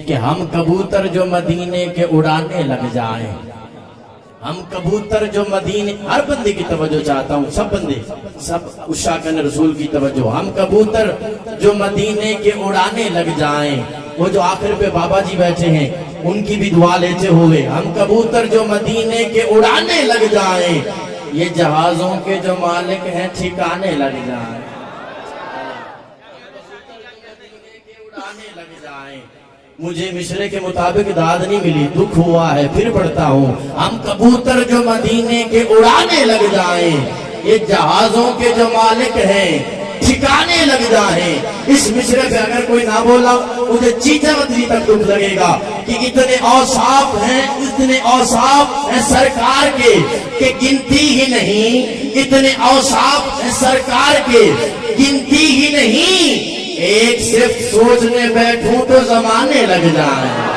کہ ہم کبوتر جو مدینے کے اڑانے لگ جائیں، ہم کبوتر جو مدینے، ہر بندے کی توجہ چاہتا ہوں، سب بندے، سب عشاقان رسول کی توجہ، ہم کبوتر جو مدینے کے اڑانے لگ جائیں، وہ جو آخر پہ بابا جی بیٹھے ہیں ان کی بھی دعا لیتے ہوئے، ہم کبوتر جو مدینے کے اڑانے لگ جائیں، یہ جہازوں کے جو مالک ہیں ٹھکانے لگ جائیں، مجھے مشرے کے مطابق داد نہیں ملی، دکھ ہوا ہے پھر پڑھتا ہوں، ہم کبوتر جو مدینے کے اڑانے لگ جائیں، یہ جہازوں کے جو مالک ہیں ٹھکانے لگ جائیں۔ اس مشرے پہ اگر کوئی نہ بولا مجھے چیچا مدری تک دکھ لگے گا کہ اتنے اوصاف ہیں سرکار کے کہ گنتی ہی نہیں، اتنے اوصاف ہیں سرکار کے گنتی ہی نہیں، ایک صرف سوچنے بیٹھوں تو زمانے لگ جائیں۔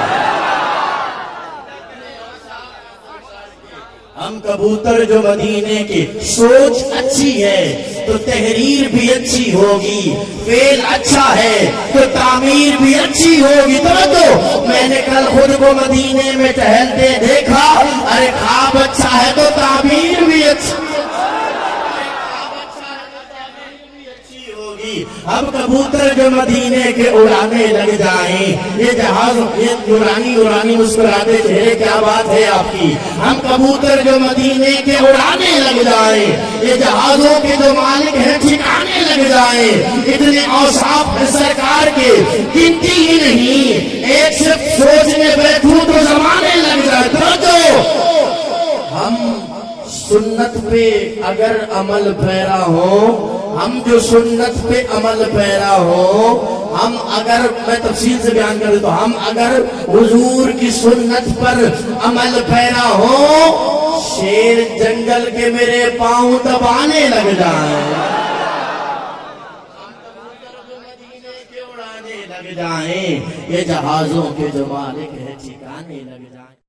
ہم کبوتر جو مدینے کی، سوچ اچھی ہے تو تحریر بھی اچھی ہوگی، فعل اچھا ہے تو تعمیر بھی اچھی ہوگی۔ تو میں نے کل خود کو مدینے میں ٹہلتے دیکھا، ارے خواب اچھا ہے تو تعمیر بھی اچھی، ہم کبوتر جو مدینے کے اڑانے لگ جائیں، یہ جہاز، یہ نورانی مسکراتے چہرے، کیا بات ہے آپ کی، ہم کبوتر جو مدینے کے اڑانے لگ جائیں، یہ جہازوں کے جو مالک ہیں ٹھکانے لگ جائیں، اتنے اوصاف ہیں سرکار کے گنتی ہی نہیں، ایک صرف سوچنے بیٹھوں تو زمانے لگ جائے۔ تو ہم سنت پہ اگر عمل پیرا ہو، ہم جو سنت پہ عمل پیرا ہو، ہم اگر، میں تفصیل سے بیان کر دیتا ہوں، ہم اگر حضور کی سنت پر عمل پیرا ہو، شیر جنگل کے میرے پاؤں دبانے لگ جائیں، یہ جہازوں کے جو مالک ہے ٹھکانے لگ جائیں۔